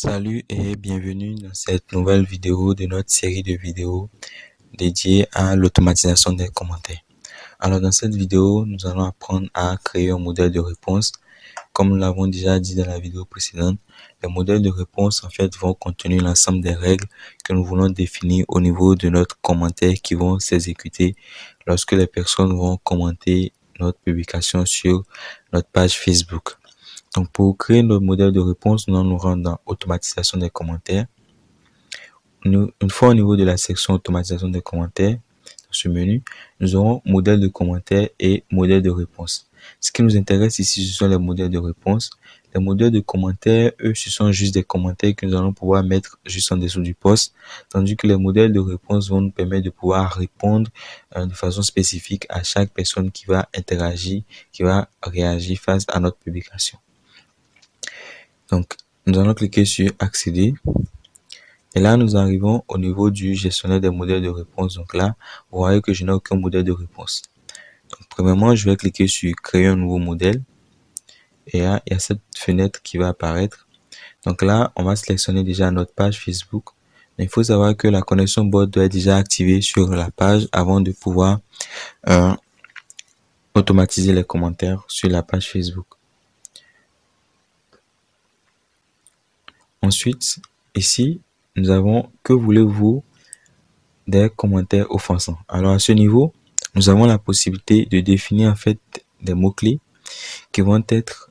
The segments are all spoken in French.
Salut et bienvenue dans cette nouvelle vidéo de notre série de vidéos dédiée à l'automatisation des commentaires. Alors dans cette vidéo, nous allons apprendre à créer un modèle de réponse. Comme nous l'avons déjà dit dans la vidéo précédente, les modèles de réponse en fait vont contenir l'ensemble des règles que nous voulons définir au niveau de notre commentaire qui vont s'exécuter lorsque les personnes vont commenter notre publication sur notre page Facebook. Donc, pour créer notre modèle de réponse, nous allons nous rendre dans automatisation des commentaires. Une fois au niveau de la section automatisation des commentaires, dans ce menu, nous aurons modèle de commentaires et modèle de réponse. Ce qui nous intéresse ici, ce sont les modèles de réponse. Les modèles de commentaires, eux, ce sont juste des commentaires que nous allons pouvoir mettre juste en dessous du post, tandis que les modèles de réponse vont nous permettre de pouvoir répondre de façon spécifique à chaque personne qui va interagir, qui va réagir face à notre publication. Donc, nous allons cliquer sur accéder. Et là, nous arrivons au niveau du gestionnaire des modèles de réponse. Donc là, vous voyez que je n'ai aucun modèle de réponse. Donc, premièrement, je vais cliquer sur créer un nouveau modèle. Et là, il y a cette fenêtre qui va apparaître. Donc là, on va sélectionner déjà notre page Facebook. Mais il faut savoir que la connexion bot doit être déjà activée sur la page avant de pouvoir automatiser les commentaires sur la page Facebook. Ensuite, ici, nous avons « Que voulez-vous » des commentaires offensants. Alors, à ce niveau, nous avons la possibilité de définir en fait des mots-clés qui vont être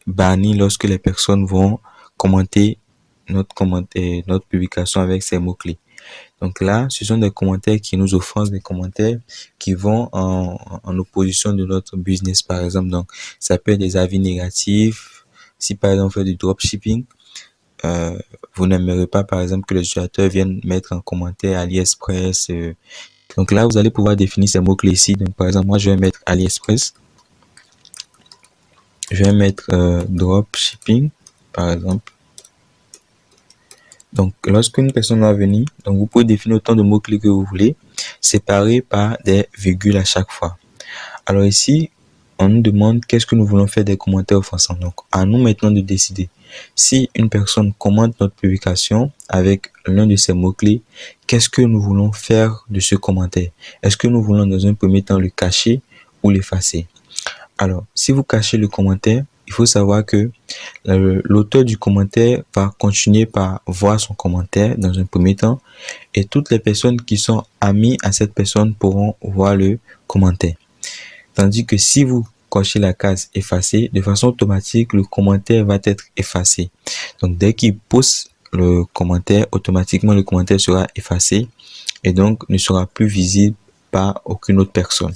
bannis lorsque les personnes vont commenter notre publication avec ces mots-clés. Donc là, ce sont des commentaires qui nous offensent, des commentaires qui vont en opposition de notre business, par exemple. Donc, ça peut être des avis négatifs. Si par exemple, on fait du dropshipping, vous n'aimerez pas, par exemple, que les utilisateurs viennent mettre en commentaire AliExpress. Donc là, vous allez pouvoir définir ces mots-clés ici. Donc, par exemple, moi, je vais mettre AliExpress. Je vais mettre dropshipping, par exemple. Donc, lorsqu'une personne va venir, donc vous pouvez définir autant de mots-clés que vous voulez, séparés par des virgules à chaque fois. Alors ici, on nous demande qu'est-ce que nous voulons faire des commentaires offensants. Donc, à nous maintenant de décider. Si une personne commente notre publication avec l'un de ces mots-clés, qu'est-ce que nous voulons faire de ce commentaire? Est-ce que nous voulons dans un premier temps le cacher ou l'effacer? Alors, si vous cachez le commentaire, il faut savoir que l'auteur du commentaire va continuer par voir son commentaire dans un premier temps et toutes les personnes qui sont amies à cette personne pourront voir le commentaire. Tandis que si vous cochez la case effacer, de façon automatique, le commentaire va être effacé. Donc, dès qu'il pose le commentaire, automatiquement, le commentaire sera effacé et donc ne sera plus visible par aucune autre personne.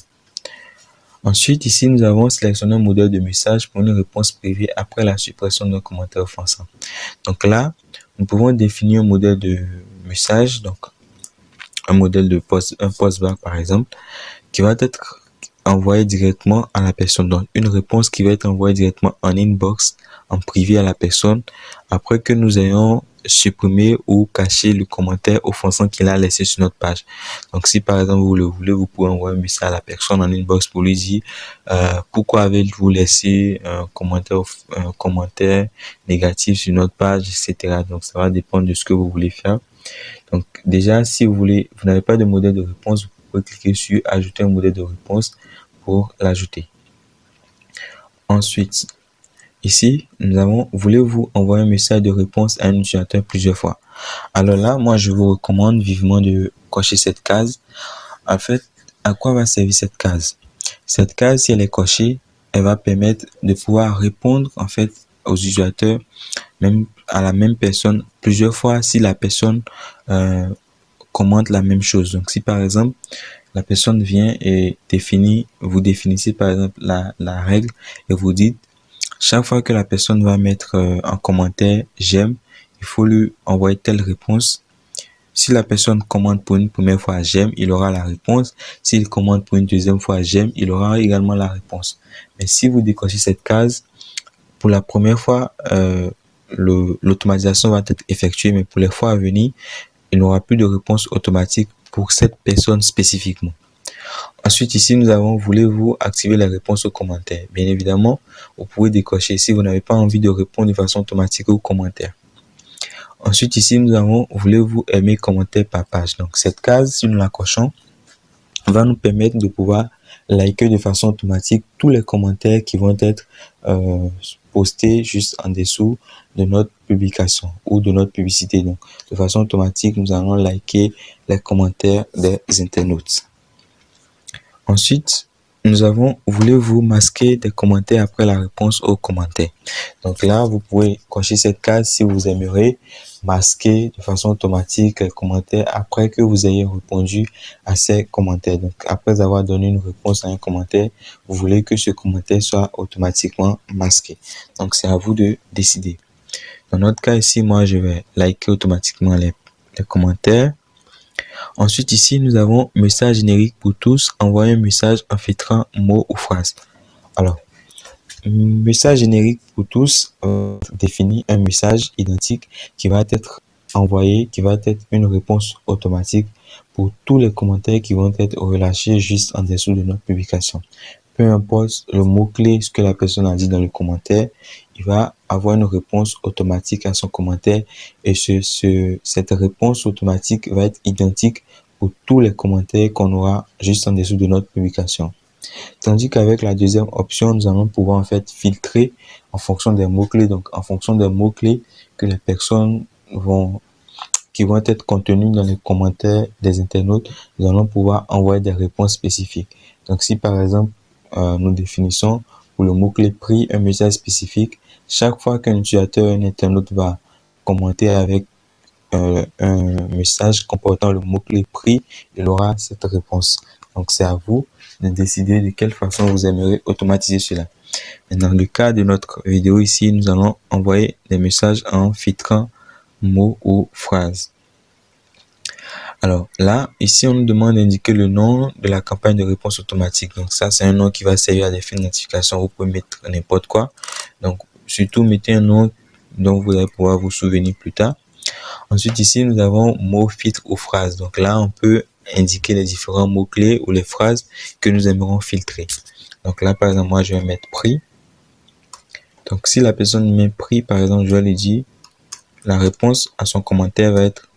Ensuite, ici, nous avons sélectionné un modèle de message pour une réponse privée après la suppression d'un commentaire offensant. Donc là, nous pouvons définir un modèle de message, donc un modèle de post, un postbar par exemple, qui va être envoyé directement à la personne. Donc, une réponse qui va être envoyée directement en inbox, en privé à la personne, après que nous ayons supprimé ou caché le commentaire offensant qu'il a laissé sur notre page. Donc, si par exemple vous le voulez, vous pouvez envoyer un message à la personne en inbox pour lui dire pourquoi avez-vous laissé un commentaire négatif sur notre page, etc. Donc, ça va dépendre de ce que vous voulez faire. Donc, déjà, si vous n'avez pas de modèle de réponse, vous pouvez cliquer sur ajouter un modèle de réponse pour l'ajouter. Ensuite, ici, nous avons, voulez-vous envoyer un message de réponse à un utilisateur plusieurs fois? Alors là, moi, je vous recommande vivement de cocher cette case. En fait, à quoi va servir cette case? Cette case, si elle est cochée, elle va permettre de pouvoir répondre, en fait, aux utilisateurs, même à la même personne, plusieurs fois si la personne commente la même chose. Donc, si par exemple, la personne vient et vous définissez par exemple la règle et vous dites, chaque fois que la personne va mettre en commentaire j'aime, il faut lui envoyer telle réponse. Si la personne commente pour une première fois j'aime, il aura la réponse. S'il commente pour une deuxième fois j'aime, il aura également la réponse. Mais si vous décochez cette case, pour la première fois, l'automatisation va être effectuée, mais pour les fois à venir, il n'aura plus de réponse automatique pour cette personne spécifiquement. Ensuite, ici, nous avons, voulez-vous activer la réponse aux commentaires? Bien évidemment, vous pouvez décocher si vous n'avez pas envie de répondre de façon automatique aux commentaires. Ensuite, ici, nous avons, voulez-vous aimer commentaire par page? Donc, cette case, si nous la cochons, va nous permettre de pouvoir liker de façon automatique tous les commentaires qui vont être postés juste en dessous de notre publication ou de notre publicité. Donc, de façon automatique, nous allons liker les commentaires des internautes. Ensuite, nous avons, voulez-vous masquer des commentaires après la réponse aux commentaires? Donc là, vous pouvez cocher cette case si vous aimeriez masquer de façon automatique les commentaires après que vous ayez répondu à ces commentaires. Donc, après avoir donné une réponse à un commentaire, vous voulez que ce commentaire soit automatiquement masqué. Donc, c'est à vous de décider. Dans notre cas ici, moi, je vais liker automatiquement les commentaires. Ensuite, ici, nous avons message générique pour tous. Envoyer un message en filtrant mots ou phrases. Alors, message générique pour tous définit un message identique qui va être envoyé, qui va être une réponse automatique pour tous les commentaires qui vont être relâchés juste en dessous de notre publication. Peu importe le mot-clé, ce que la personne a dit dans le commentaire, il va avoir une réponse automatique à son commentaire et cette réponse automatique va être identique pour tous les commentaires qu'on aura juste en dessous de notre publication. Tandis qu'avec la deuxième option, nous allons pouvoir en fait filtrer en fonction des mots-clés. Donc, en fonction des mots-clés que les personnes qui vont être contenus dans les commentaires des internautes, nous allons pouvoir envoyer des réponses spécifiques. Donc, si par exemple, nous définissons pour le mot-clé prix un message spécifique, chaque fois qu'un utilisateur, un internaute va commenter avec un message comportant le mot-clé prix, il aura cette réponse. Donc, c'est à vous de décider de quelle façon vous aimeriez automatiser cela. Et dans le cas de notre vidéo ici, nous allons envoyer des messages en filtrant mots ou phrases. Alors là, ici, on nous demande d'indiquer le nom de la campagne de réponse automatique. Donc ça, c'est un nom qui va servir à des fins de notification. Vous pouvez mettre n'importe quoi. Donc, surtout, mettez un nom dont vous allez pouvoir vous souvenir plus tard. Ensuite, ici, nous avons mots, filtre ou phrases. Donc là, on peut indiquer les différents mots-clés ou les phrases que nous aimerons filtrer. Donc là, par exemple, moi, je vais mettre prix. Donc, si la personne met prix, par exemple, je vais lui dire, la réponse à son commentaire va être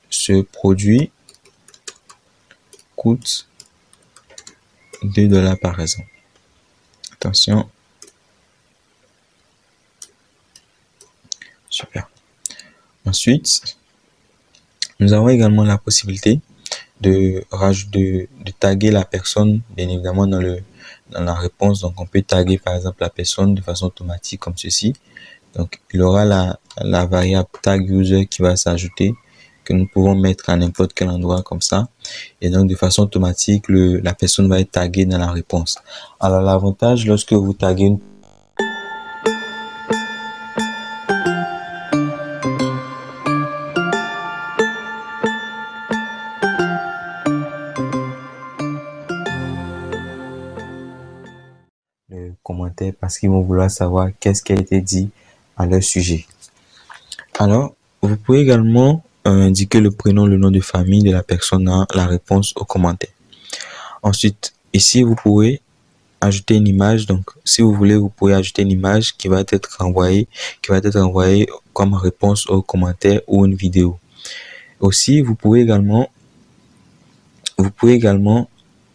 ce produit coûte 2 $ par exemple. Attention. Super. Ensuite, nous avons également la possibilité de taguer la personne, bien évidemment, dans la réponse. Donc, on peut taguer, par exemple, la personne de façon automatique comme ceci. Donc, il aura la variable tag user qui va s'ajouter, que nous pouvons mettre à n'importe quel endroit comme ça. Et donc, de façon automatique, la personne va être taguée dans la réponse. Alors, l'avantage, lorsque vous taguez une le commentaire parce qu'ils vont vouloir savoir qu'est-ce qui a été dit à leur sujet. Alors, vous pouvez également indiquer le prénom, le nom de famille de la personne dans la réponse au commentaire. Ensuite, ici, vous pouvez ajouter une image. Donc, si vous voulez, vous pouvez ajouter une image qui va être envoyée comme réponse au commentaire ou une vidéo. Aussi, vous pouvez également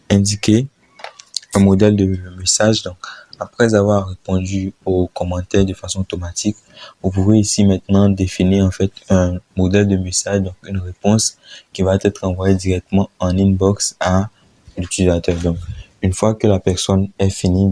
indiquer un modèle de message. Donc, après avoir répondu aux commentaires de façon automatique, vous pouvez ici maintenant définir en fait un modèle de message, donc une réponse qui va être envoyée directement en inbox à l'utilisateur. Donc, une fois que la personne est finie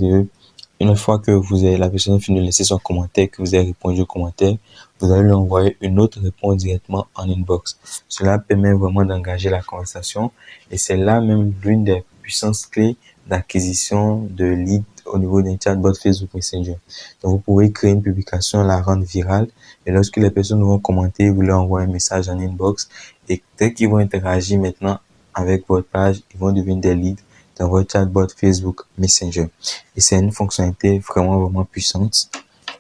la personne a fini de laisser son commentaire, que vous avez répondu au commentaire, vous allez lui envoyer une autre réponse directement en inbox. Cela permet vraiment d'engager la conversation et c'est là même l'une des puissances clés d'acquisition de leads au niveau d'un chatbot Facebook Messenger. Donc, vous pouvez créer une publication, la rendre virale et lorsque les personnes vont commenter, vous leur envoyez un message en inbox et dès qu'ils vont interagir maintenant avec votre page, ils vont devenir des leads dans votre chatbot Facebook Messenger. Et c'est une fonctionnalité vraiment puissante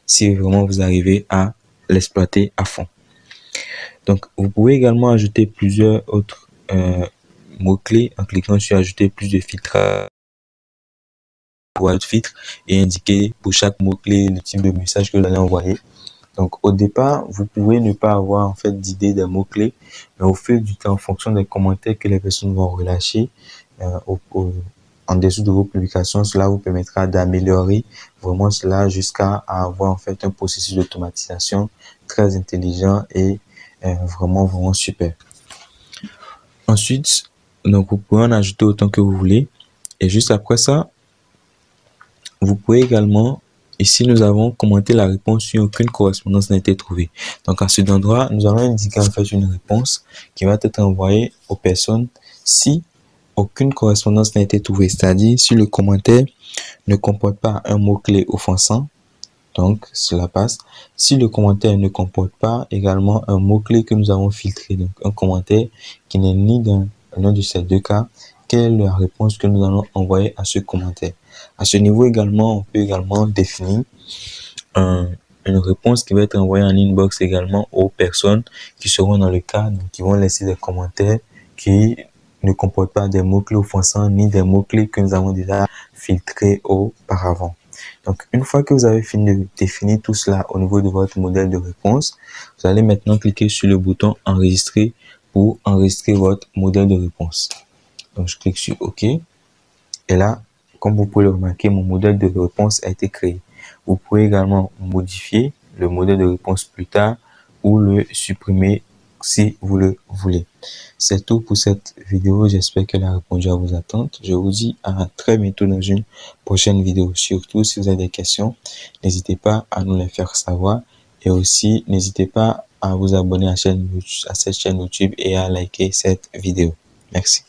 si vraiment vous arrivez à l'exploiter à fond. Donc, vous pouvez également ajouter plusieurs autres mots-clés en cliquant sur ajouter plus de filtres pour un filtre et indiquer pour chaque mot-clé le type de message que vous allez envoyer. Donc, au départ, vous pouvez ne pas avoir en fait d'idée des mots-clés, mais au fil du temps, en fonction des commentaires que les personnes vont relâcher en dessous de vos publications, cela vous permettra d'améliorer vraiment cela jusqu'à avoir en fait un processus d'automatisation très intelligent et vraiment super. Ensuite, donc vous pouvez en ajouter autant que vous voulez. Et juste après ça, vous pouvez également, ici nous avons commenté la réponse si aucune correspondance n'a été trouvée. Donc à cet endroit, nous allons indiquer en fait une réponse qui va être envoyée aux personnes si aucune correspondance n'a été trouvée. C'est-à-dire si le commentaire ne comporte pas un mot-clé offensant, donc cela passe. Si le commentaire ne comporte pas également un mot-clé que nous avons filtré, donc un commentaire qui n'est ni dans l'un de ces deux cas, quelle est la réponse que nous allons envoyer à ce commentaire. À ce niveau également, on peut également définir une réponse qui va être envoyée en inbox également aux personnes qui seront dans le cas, donc qui vont laisser des commentaires qui ne comportent pas des mots-clés offensants ni des mots-clés que nous avons déjà filtrés auparavant. Donc, une fois que vous avez fini de définir tout cela au niveau de votre modèle de réponse, vous allez maintenant cliquer sur le bouton enregistrer pour enregistrer votre modèle de réponse. Donc, je clique sur OK. Et là, comme vous pouvez le remarquer, mon modèle de réponse a été créé. Vous pouvez également modifier le modèle de réponse plus tard ou le supprimer si vous le voulez. C'est tout pour cette vidéo. J'espère qu'elle a répondu à vos attentes. Je vous dis à très bientôt dans une prochaine vidéo. Surtout, si vous avez des questions, n'hésitez pas à nous les faire savoir. Et aussi, n'hésitez pas à vous abonner à cette chaîne YouTube et à liker cette vidéo. Merci.